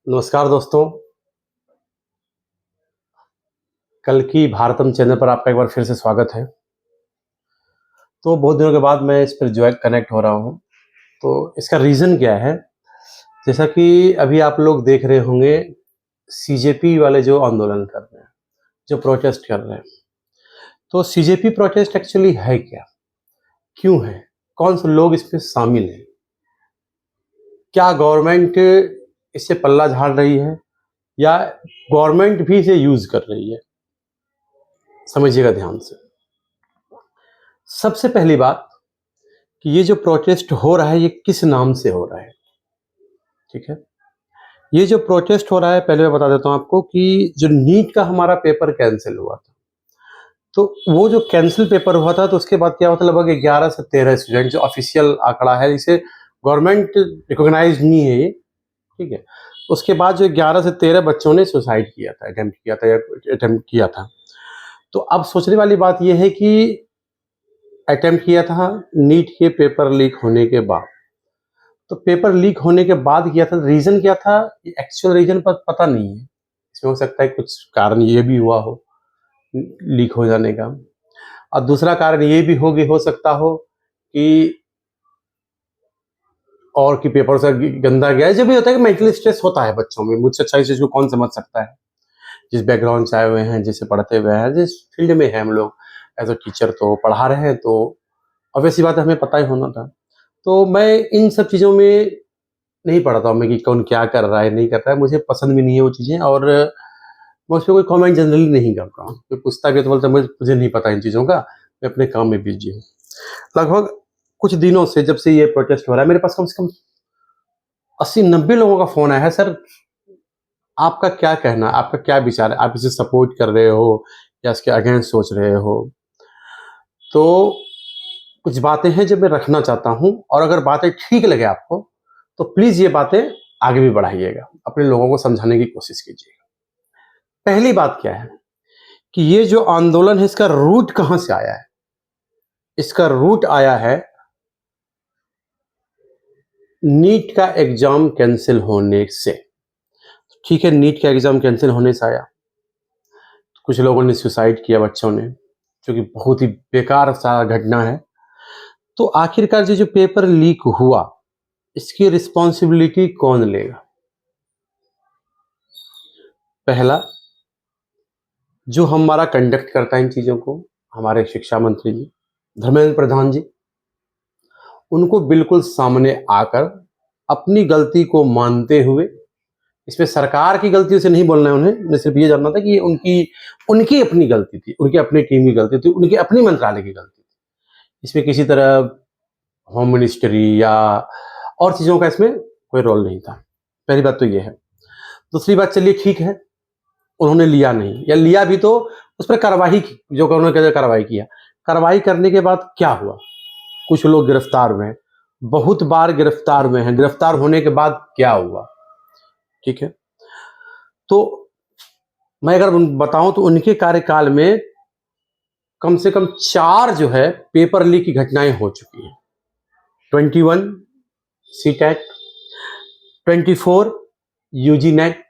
नमस्कार दोस्तों, कल की भारतम चैनल पर आपका एक बार फिर से स्वागत है। तो बहुत दिनों के बाद मैं इस पर जो है कनेक्ट हो रहा हूँ। तो इसका रीज़न क्या है, जैसा कि अभी आप लोग देख रहे होंगे सीजेपी वाले जो आंदोलन कर रहे हैं, जो प्रोटेस्ट कर रहे हैं। तो सीजेपी प्रोटेस्ट एक्चुअली है क्या, क्यों है, कौन से लोग इसमें शामिल हैं, क्या गवर्नमेंट इससे पल्ला झाड़ रही है या गवर्नमेंट भी इसे यूज़ कर रही है, समझिएगा ध्यान से। सबसे पहली बात कि ये जो प्रोटेस्ट हो रहा है ये किस नाम से हो रहा है, ठीक है। ये जो प्रोटेस्ट हो रहा है, पहले मैं बता देता हूँ आपको कि जो नीट का हमारा पेपर कैंसिल हुआ था, तो वो जो कैंसिल पेपर हुआ था तो उसके बाद क्या होता है, लगभग 11 से 13 स्टूडेंट, जो ऑफिशियल आंकड़ा है, इसे गवर्नमेंट रिकॉग्नाइज नहीं है ये, ठीक है। उसके बाद जो 11 से 13 बच्चों ने सुसाइड किया था, अटेम्प्ट किया था। तो अब सोचने वाली बात यह है कि अटेम्प्ट किया था नीट के पेपर लीक होने के बाद। तो पेपर लीक होने के बाद किया था, रीजन क्या था, एक्चुअल रीजन पर पता नहीं है। इसमें हो सकता है कुछ कारण ये भी हुआ हो लीक हो जाने का, और दूसरा कारण ये भी हो सकता हो कि और कि पेपर से गंदा गया है। जब भी होता है कि मेंटल स्ट्रेस होता है बच्चों में, मुझसे अच्छा इस चीज को कौन समझ सकता है, जिस बैकग्राउंड से आए हुए हैं, जिससे पढ़ते हुए हैं, जिस फील्ड में है हम लोग एज अ टीचर, तो पढ़ा रहे हैं, तो ऑब्वियस बात है हमें पता ही होना था। तो मैं इन सब चीज़ों में नहीं पढ़ता हूँ मैं कि कौन क्या कर रहा है नहीं कर रहा है, मुझे पसंद भी नहीं है वो चीज़ें, और मैं उस पर कोई कमेंट जनरली नहीं करता हूँ। कोई पूछता भी है तो बोलता मुझे नहीं पता इन चीज़ों का, मैं अपने काम में बिजी हूँ। लगभग कुछ दिनों से, जब से ये प्रोटेस्ट हो रहा है, मेरे पास कम से कम 80-90 लोगों का फ़ोन आया है, सर आपका क्या कहना है, आपका क्या विचार है, आप इसे सपोर्ट कर रहे हो या इसके अगेंस्ट सोच रहे हो। तो कुछ बातें हैं जो मैं रखना चाहता हूं, और अगर बातें ठीक लगे आपको तो प्लीज ये बातें आगे भी बढ़ाइएगा, अपने लोगों को समझाने की कोशिश कीजिएगा। पहली बात क्या है कि ये जो आंदोलन है, इसका रूट कहां से आया है। इसका रूट आया है नीट का एग्जाम कैंसिल होने से, ठीक है। नीट का एग्जाम कैंसिल होने से आया, कुछ लोगों ने सुसाइड किया, बच्चों ने, जो कि बहुत ही बेकार सा घटना है। तो आखिरकार जो पेपर लीक हुआ, इसकी रिस्पॉन्सिबिलिटी कौन लेगा। पहला, जो हमारा कंडक्ट करता है इन चीज़ों को, हमारे शिक्षा मंत्री जी धर्मेंद्र प्रधान जी, उनको बिल्कुल सामने आकर अपनी गलती को मानते हुए, इसमें सरकार की गलती से नहीं बोलना है उन्हें सिर्फ ये जानना था कि ये उनकी अपनी गलती थी, उनकी अपनी टीम की गलती थी, उनकी अपनी मंत्रालय की गलती थी। इसमें किसी तरह होम मिनिस्ट्री या और चीज़ों का इसमें कोई रोल नहीं था। पहली बात तो ये है। दूसरी बात, चलिए ठीक है, उन्होंने लिया नहीं, या लिया भी तो उस पर कार्रवाई की, जो उन्होंने कार्रवाई किया। कार्रवाई करने के बाद क्या हुआ, कुछ लोग गिरफ्तार हुए, बहुत बार गिरफ्तार हुए हैं। गिरफ्तार होने के बाद क्या हुआ, ठीक है। तो मैं अगर बताऊं तो उनके कार्यकाल में कम से कम 4 जो है पेपर लीक की घटनाएं हो चुकी हैं। 21 सीटेट, 24 यूजी नेट,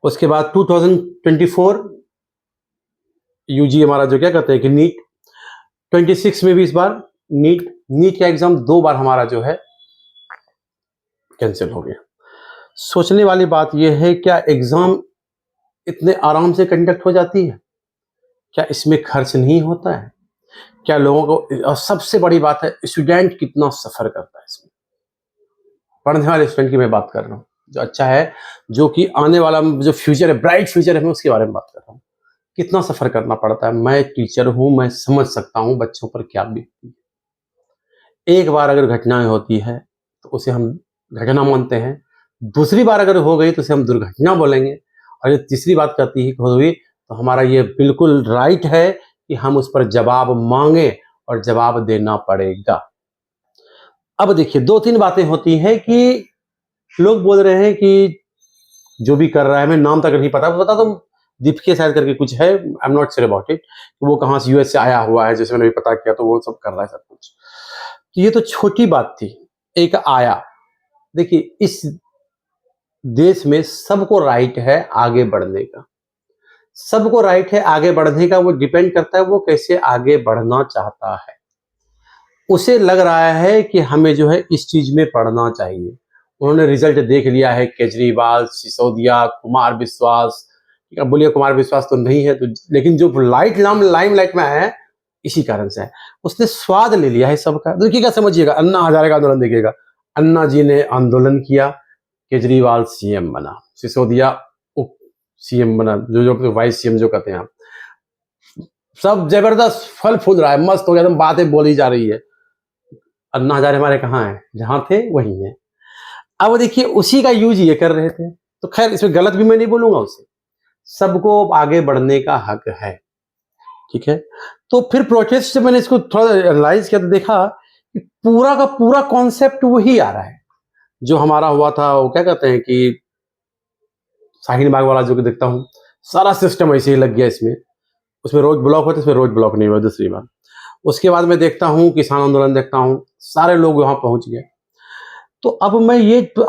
उसके बाद 2024 यूजी हमारा जो क्या कहते हैं कि नीट, 26 में भी इस बार नीट का एग्जाम 2 बार हमारा जो है कैंसिल हो गया। सोचने वाली बात यह है, क्या एग्जाम इतने आराम से कंडक्ट हो जाती है, क्या इसमें खर्च नहीं होता है, क्या लोगों को, और सबसे बड़ी बात है स्टूडेंट कितना सफर करता है इसमें। पढ़ने वाले स्टूडेंट की मैं बात कर रहा हूँ, जो अच्छा है, जो कि आने वाला जो फ्यूचर है, ब्राइट फ्यूचर है, मैं उसके बारे में बात कर रहा हूँ। कितना सफर करना पड़ता है। मैं टीचर हूं, मैं समझ सकता हूं बच्चों पर क्या बीतती है। एक बार अगर घटनाएं होती है तो उसे हम घटना मानते हैं, दूसरी बार अगर हो गई तो उसे हम दुर्घटना बोलेंगे, और जब तीसरी बात करती है हुई तो हमारा ये बिल्कुल राइट है कि हम उस पर जवाब मांगे, और जवाब देना पड़ेगा। अब देखिए, 2-3 बातें होती हैं कि लोग बोल रहे हैं कि जो भी कर रहा है, हमें नाम तक नहीं पता, बता दो, दीपके शायद करके कुछ है, I am not sure about it, वो कहाँ से यूएस से आया हुआ है, जैसे मैंने भी पता किया, तो वो सब कर रहा है सब कुछ। तो ये तो छोटी बात थी, एक आया, देखिए, इस देश में सबको राइट है आगे बढ़ने का, सबको राइट है आगे बढ़ने का। वो डिपेंड करता है वो कैसे आगे बढ़ना चाहता है। उसे लग रहा है कि हमें जो है इस चीज में पढ़ना चाहिए। उन्होंने रिजल्ट देख लिया है, केजरीवाल, सिसोदिया, कुमार विश्वास। अब बोलिए कुमार विश्वास तो नहीं है, तो लेकिन जो लाइमलाइट में है इसी कारण से है। उसने स्वाद ले लिया है सबका। देखिएगा, समझिएगा, अन्ना हजारे का आंदोलन देखिएगा। अन्ना जी ने आंदोलन किया, केजरीवाल सीएम बना, सिसोदिया उप सीएम बना, जो वाइस सीएम जो कहते हैं आप। सब जबरदस्त फल फूल रहा है, मस्त हो गया, एकदम बातें बोली जा रही है। अन्ना हजारे हमारे कहाँ हैं? जहां थे वहीं हैं। अब देखिए, उसी का यूज ये कर रहे थे। तो खैर, इसमें गलत भी मैं नहीं बोलूंगा उसे। सबको आगे बढ़ने का हक है, ठीक है। तो फिर प्रोटेस्ट से मैंने इसको थोड़ा एनालाइज किया तो देखा कि पूरा का पूरा कॉन्सेप्ट वही आ रहा है जो हमारा हुआ था। वो क्या कहते हैं कि शाहीन बाग वाला जो कि देखता हूँ, सारा सिस्टम ऐसे ही लग गया इसमें। उसमें रोज ब्लॉक होता है, इसमें रोज ब्लॉक नहीं हुआ, दूसरी बात। उसके बाद मैं देखता हूँ किसान आंदोलन देखता हूँ, सारे लोग वहां पहुंच गए। तो अब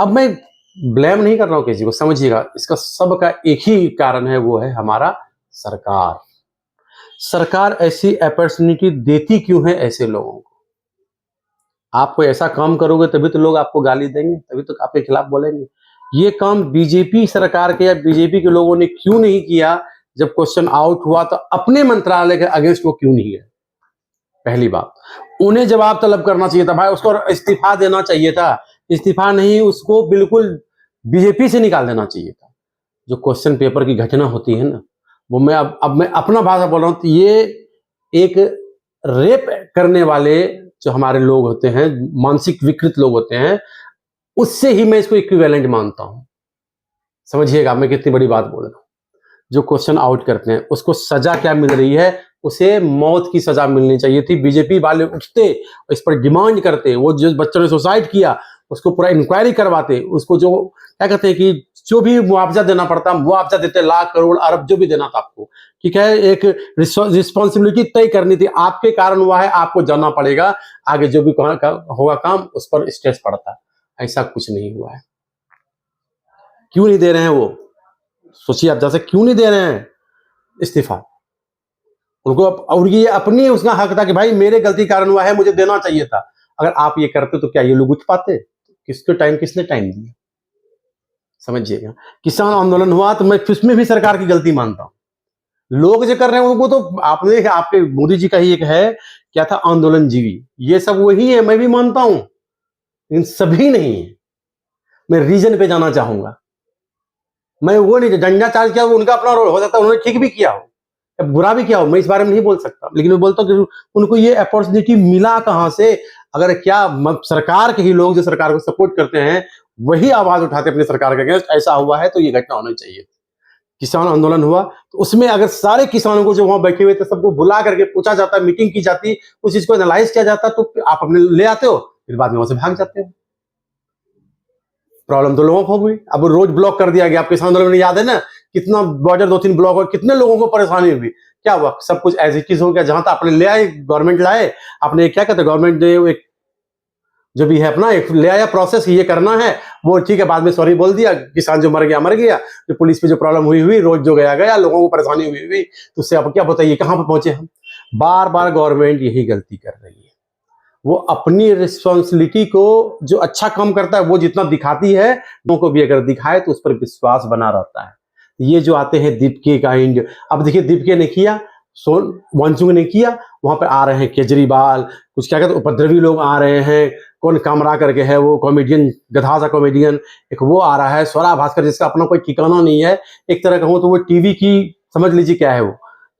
मैं ब्लेम नहीं कर रहा हूँ किसी को, समझिएगा। इसका सबका एक ही कारण है, वो है हमारा सरकार। सरकार ऐसी अपॉर्चुनिटी देती क्यों है ऐसे लोगों को? आप कोई ऐसा काम करोगे तभी तो लोग आपको गाली देंगे, तभी तो आपके खिलाफ बोलेंगे। ये काम बीजेपी सरकार के या बीजेपी के लोगों ने क्यों नहीं किया? जब क्वेश्चन आउट हुआ तो अपने मंत्रालय के अगेंस्ट वो क्यों नहीं गए? पहली बात, उन्हें जवाब तलब करना चाहिए था भाई, उसको इस्तीफा देना चाहिए था। इस्तीफा नहीं, उसको बिल्कुल बीजेपी से निकाल देना चाहिए था। जो क्वेश्चन पेपर की घटना होती है ना, वो अब मैं अपना भाषा बोल रहा हूं, तो ये एक रेप करने वाले जो हमारे लोग होते हैं, मानसिक विकृत लोग होते हैं, उससे ही मैं इसको इक्विवेलेंट मानता हूं। समझिएगा मैं कितनी बड़ी बात बोल रहा हूं। जो क्वेश्चन आउट करते हैं उसको सजा क्या मिल रही है? उसे मौत की सजा मिलनी चाहिए थी। बीजेपी वाले उठते, इस पर डिमांड करते, वो जो बच्चों ने सुसाइड किया उसको पूरा इंक्वायरी करवाते, उसको जो क्या कहते हैं कि जो भी मुआवजा देना पड़ता मुआवजा देते, लाख करोड़ अरब जो भी देना था आपको, ठीक है। एक रिस्पॉन्सिबिलिटी तय करनी थी, आपके कारण हुआ है, आपको जाना पड़ेगा, आगे जो भी होगा काम उस पर स्ट्रेस पड़ता। ऐसा कुछ नहीं हुआ है। क्यों नहीं दे रहे हैं वो? सोचिए आप, जैसे क्यों नहीं दे रहे हैं इस्तीफा? उनको और ये अपनी उसका हक था कि भाई मेरे गलती कारण हुआ है, मुझे देना चाहिए था। अगर आप ये करते तो क्या ये लोग उठ पाते? किसने टाइम दिया? समझिएगा। किसान आंदोलन हुआ तो मैं उसमें भी सरकार की गलती मानता हूं। लोग जो कर रहे हैं उनको तो आपने, आपके मोदी जी का ही एक है, क्या था, आंदोलन जीवी, ये सब वही है, मैं भी मानता हूं, लेकिन सभी नहीं है। मैं रीजन पे जाना चाहूंगा। मैं वो नहीं, डंडा चार्ज किया वो उनका अपना रोल हो सकता है, उन्होंने ठीक भी किया हो, बुरा भी किया हो, मैं इस बारे में नहीं बोल सकता, लेकिन मैं बोलता हूँ कि उनको ये अपॉर्चुनिटी मिला कहां से? अगर क्या सरकार के ही लोग जो सरकार को सपोर्ट करते हैं वही आवाज उठाते अपनी सरकार के अगेंस्ट, ऐसा हुआ है तो ये घटना होनी चाहिए। किसान आंदोलन हुआ तो उसमें अगर सारे किसानों को जो वहां बैठे हुए थे सबको बुला करके पूछा जाता, मीटिंग की जाती, उस चीज को एनालाइज किया जाता, तो आप अपने ले आते हो, फिर बाद में वहां से भाग जाते हो। प्रॉब्लम तो लोगों को हुई। अब रोज ब्लॉक कर दिया गया। आप किसान आंदोलन में याद है ना, कितना बॉर्डर 2-3 ब्लॉक और कितने लोगों को परेशानी हुई। क्या हुआ? सब कुछ एज इट इज हो गया। जहां तक आपने ले आए, गवर्नमेंट लाए, आपने क्या कहते हैं, गवर्नमेंट ने एक जो भी है अपना एक ले आया प्रोसेस, ये करना है वो ठीक है, बाद में सॉरी बोल दिया, किसान जो मर गया, जो पुलिस पे जो प्रॉब्लम हुई, रोज जो गया, लोगों को परेशानी हुई, तो उससे अब क्या बताइए कहां पर पहुंचे हम? बार बार गवर्नमेंट यही गलती कर रही है। वो अपनी रिस्पॉन्सिबिलिटी को, जो अच्छा काम करता है वो जितना दिखाती है, लोगों को भी अगर दिखाए तो उस पर विश्वास बना रहता है। ये जो आते हैं दीपके काइंड, अब देखिए दीपके ने किया, वांगचुक ने किया, वहां पर आ रहे हैं केजरीवाल, कुछ क्या कहते उपद्रवी लोग आ रहे हैं, कौन कामरा करके है वो कॉमेडियन, गधा सा कॉमेडियन, एक वो आ रहा है स्वरा भास्कर, जिसका अपना कोई ठिकाना नहीं है। एक तरह कहूं तो वो टीवी की, समझ लीजिए क्या है वो,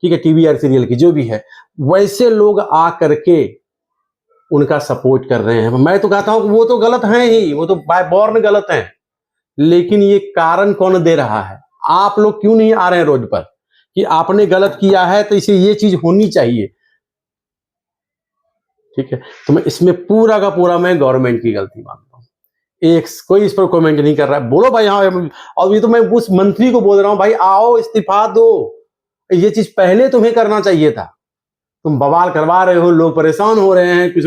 ठीक है, टीवी या सीरियल की जो भी है, वैसे लोग आ करके उनका सपोर्ट कर रहे हैं। मैं तो कहता हूं कि वो तो गलत हैं ही, वो तो बाय बॉर्न गलत हैं, लेकिन ये कारण कौन दे रहा है? आप लोग क्यों नहीं आ रहे हैं रोड पर कि आपने गलत किया है तो इसे ये चीज होनी चाहिए, ठीक है। तो मैं इसमें पूरा का पूरा मैं गवर्नमेंट की गलती मानता हूं। एक कोई इस पर कमेंट नहीं कर रहा है, बोलो भाई हाँ। और ये तो मैं उस मंत्री को बोल रहा हूं, भाई आओ इस्तीफा दो, ये चीज पहले तुम्हें करना चाहिए था। तुम बवाल करवा रहे हो, लोग परेशान हो रहे हैं, कुछ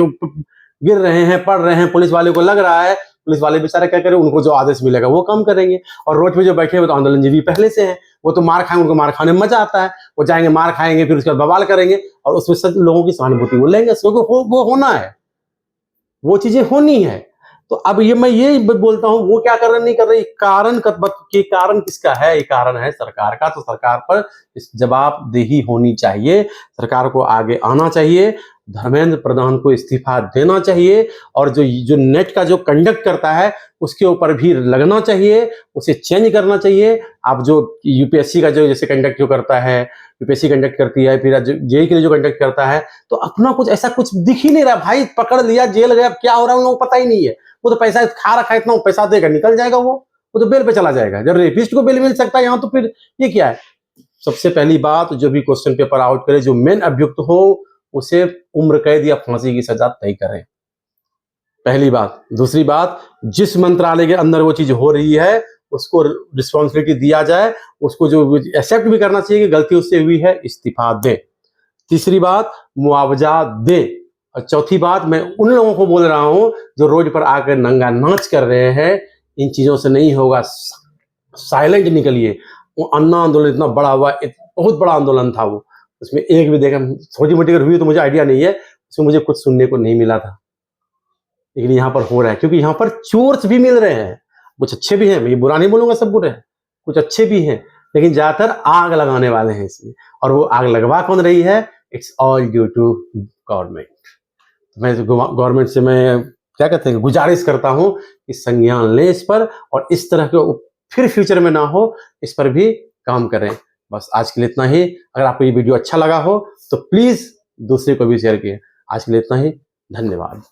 गिर रहे हैं, पड़ रहे हैं, पुलिस वाले को लग रहा है, पुलिस वाले बेचारे क्या करें, उनको जो आदेश मिलेगा वो काम करेंगे। और रोड पे जो बैठे हुए तो आंदोलनजीवी पहले से हैं, वो तो मार खाएंगे, उनको मार खाने में मजा आता है, वो जाएंगे मार खाएंगे, फिर उसके बाद बवाल करेंगे और उसमें सब लोगों की सहानुभूति वो लेंगे, क्योंकि वो होना है, वो चीजें होनी है। तो अब ये मैं ये बोलता हूं, वो क्या कर रहे नहीं कर रहे, कारण कारण किसका है? ये कारण है सरकार का। तो सरकार पर इस जवाबदेही होनी चाहिए, सरकार को आगे आना चाहिए, धर्मेंद्र प्रधान को इस्तीफा देना चाहिए और जो नेट का जो कंडक्ट करता है उसके ऊपर भी लगना चाहिए, उसे चेंज करना चाहिए। आप जो यूपीएससी का जो जैसे कंडक्ट जो करता है, यूपीएससी कंडक्ट करती है, फिर जेई के लिए जो कंडक्ट करता है, तो अपना कुछ ऐसा कुछ दिख ही नहीं रहा भाई, पकड़ लिया जेल गया, क्या हो रहा है उन लोगों को पता ही नहीं है। वो तो पैसा खा रखा है, इतना पैसा देगा निकल जाएगा, वो तो बेल पे चला जाएगा। जब रेपिस्ट को बेल मिल सकता है यहाँ, तो फिर ये क्या है? सबसे पहली बात, जो भी क्वेश्चन पेपर आउट करे, जो मेन अभियुक्त हो उसे उम्र कैद या फांसी की सजा तय करें, पहली बात। दूसरी बात, जिस मंत्रालय के अंदर वो चीज हो रही है उसको रिस्पॉन्सिबिलिटी दिया जाए, उसको जो एक्सेप्ट भी करना चाहिए कि गलती उससे हुई है, इस्तीफा दे। तीसरी बात, मुआवजा दे। और चौथी बात, मैं उन लोगों को बोल रहा हूं जो रोड पर आकर नंगा नाच कर रहे हैं, इन चीजों से नहीं होगा, साइलेंट निकलिए। वो अन्ना आंदोलन इतना बड़ा हुआ, बहुत बड़ा आंदोलन था वो, उसमें एक भी देखा, छोटी मोटी अगर हुई तो मुझे आइडिया नहीं है, उसमें मुझे कुछ सुनने को नहीं मिला था, लेकिन यहाँ पर हो रहा है, क्योंकि यहाँ पर चोर्स भी मिल रहे हैं, कुछ अच्छे भी हैं, मैं ये बुरा नहीं बोलूंगा सब बुरे हैं, कुछ अच्छे भी हैं, लेकिन ज्यादातर आग लगाने वाले हैं इसमें। और वो आग लगवा कौन रही है? It's all due to government. मैं गवर्नमेंट से मैं क्या कहते हैं, गुजारिश करता हूं कि संज्ञान ले इस पर, और इस तरह के फिर फ्यूचर में ना हो, इस पर भी काम करें। बस आज के लिए इतना ही। अगर आपको ये वीडियो अच्छा लगा हो तो प्लीज दूसरे को भी शेयर कीजिए। आज के लिए इतना ही, धन्यवाद।